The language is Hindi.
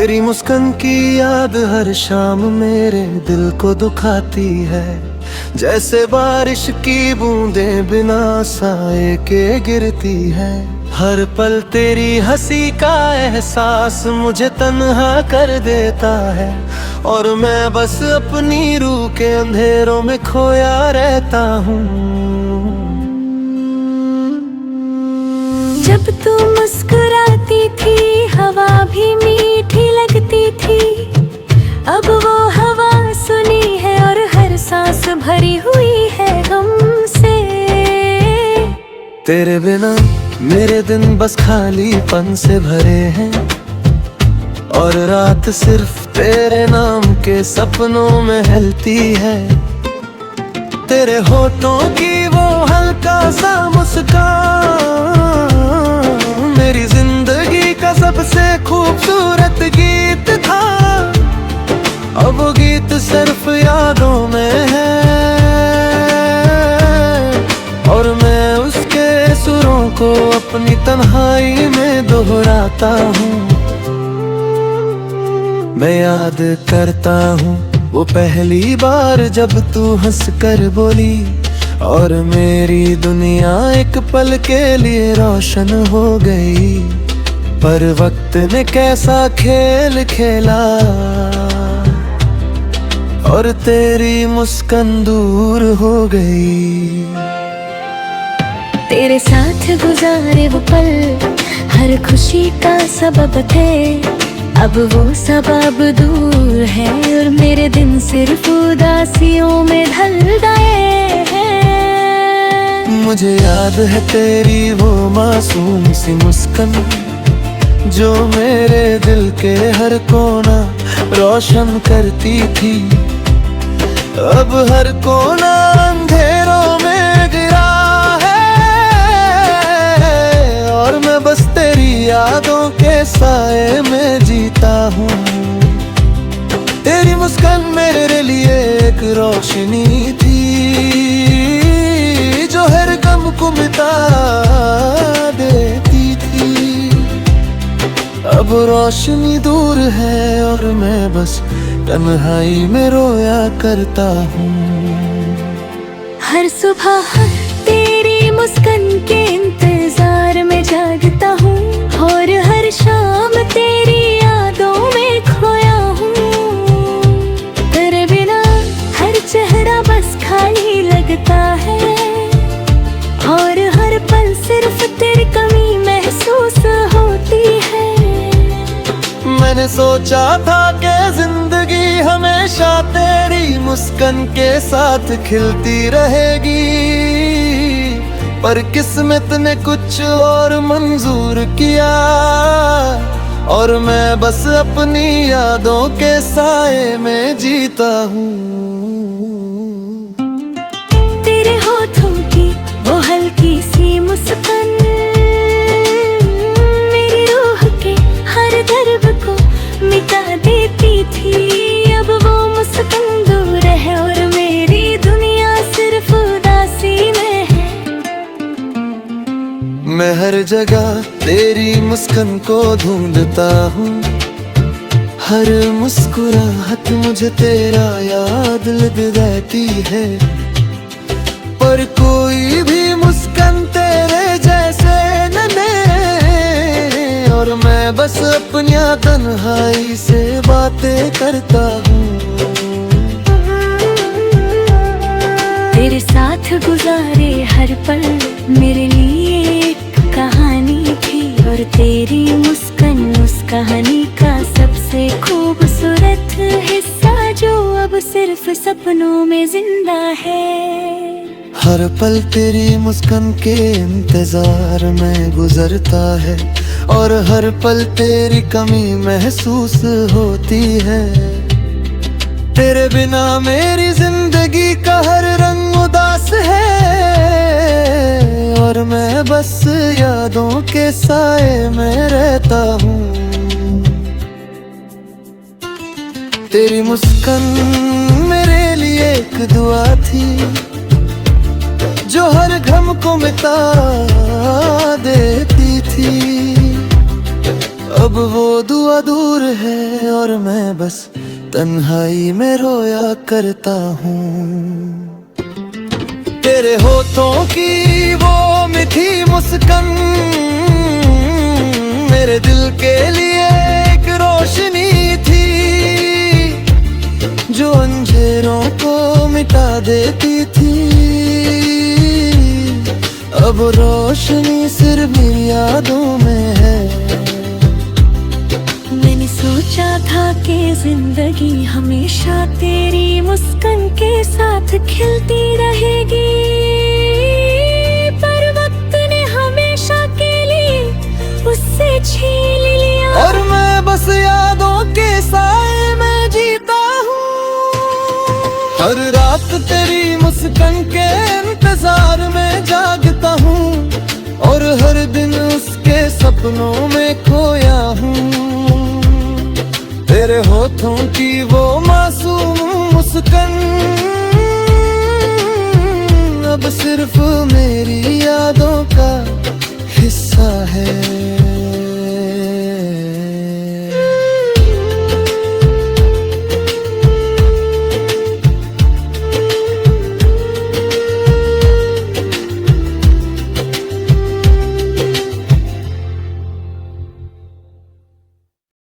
तेरी मुस्कान की याद हर शाम मेरे दिल को दुखाती है। जैसे बारिश की बूंदें बिना साए के गिरती है। हर पल तेरी हंसी का एहसास मुझे तन्हा कर देता है। और मैं बस अपनी रूह के अंधेरों में खोया रहता हूँ। जब तू मुस्कुराती थी हवा भी मीठी लगती थी। अब वो हवा सुनी है और हर सांस भरी हुई है गम से। तेरे बिना मेरे दिन बस खालीपन से भरे हैं। और रात सिर्फ तेरे नाम के सपनों में हिलती है। तेरे होठों की वो हल्का सा मुस्कान मेरी जिंदगी का सबसे खूबसूरत गीत था। अब वो गीत सिर्फ यादों में है। और मैं उसके सुरों को अपनी तन्हाई में दोहराता हूँ। मैं याद करता हूँ वो पहली बार जब तू हंस कर बोली। और मेरी दुनिया एक पल के लिए रोशन हो गई। पर वक्त ने कैसा खेल खेला और तेरी मुस्कान दूर हो गई। तेरे साथ गुजारे वो पल हर खुशी का सबब थे। अब वो सबब दूर है और मेरे दिन सिर्फ उदासियों में ढल गए हैं। मुझे याद है तेरी वो मासूम सी मुस्कान जो मेरे दिल के हर कोना रोशन करती थी। अब हर कोना अंधेरों में गिरा है। और मैं बस तेरी यादों के साए में जीता हूँ। तेरी मुस्कान मेरे लिए एक रोशनी थी जो हर गम को मिटा देती थी। अब रोशनी दूर है और मैं बस तन्हाई में रोया करता हूँ। हर सुबह तेरी मुस्कान के इंतजार में जागता हूँ। और हर शाम तेरी यादों में खोया हूँ। तेरे बिना हर चेहरा बस खाली लगता है। और हर पल सिर्फ तेरी कमी महसूस होती है। मैंने सोचा था कि जिंदगी हमेशा तेरी मुस्कान के साथ खिलती रहेगी। पर किस्मत ने कुछ और मंजूर किया। और मैं बस अपनी यादों के साए में जीता हूँ। तेरे होठों की वो हल्की सी मुस्कान मेरी रूह के हर दर्द को मिटा देती थी। अब वो मुस्कान दूर है और मेरी दुनिया सिर्फ उदासी में है। मैं हर जगह तेरी मुस्कान को ढूंढता हूँ। हर मुस्कुराहट मुझे तेरा याद लग जाती है। पर कोई भी मुस्कान तेरे जैसे नहीं। और मैं बस अपनी तन्हाई से बातें करता हूँ। तेरे साथ गुजारे हर पल मेरे लिए एक कहानी थी। और तेरी मुस्कान उस कहानी का सबसे खूबसूरत हिस्सा जो अब सिर्फ सपनों में जिंदा है। हर पल तेरी मुस्कान के इंतजार में गुजरता है। और हर पल तेरी कमी महसूस होती है। तेरे बिना मेरी जिंदगी का हर रंग उदास है। और मैं बस यादों के साए में रहता हूँ। तेरी मुस्कान मेरे लिए एक दुआ थी जो हर गम को मिटा देती थी। अब अब वो दुआ दूर है और मैं बस तन्हाई में रोया करता हूँ। तेरे होठों की वो मीठी मुस्कान मेरे दिल के लिए एक रोशनी थी, जो अंधेरों को मिटा देती थी। अब रोशनी सिर्फ मेरी यादों में है। मैंने सोचा था कि जिंदगी हमेशा तेरी मुस्कान के साथ खिलती रहेगी, पर वक्त ने हमेशा के लिए उससे छीन लिया। और मैं बस यादों के साए में जीता हूँ। हर रात तेरी मुस्कान के इंतजार में जागता हूँ, और हर दिन उसके सपनों में खोया हूँ। तेरे होठों की वो मासूम मुस्कान अब सिर्फ मेरी याद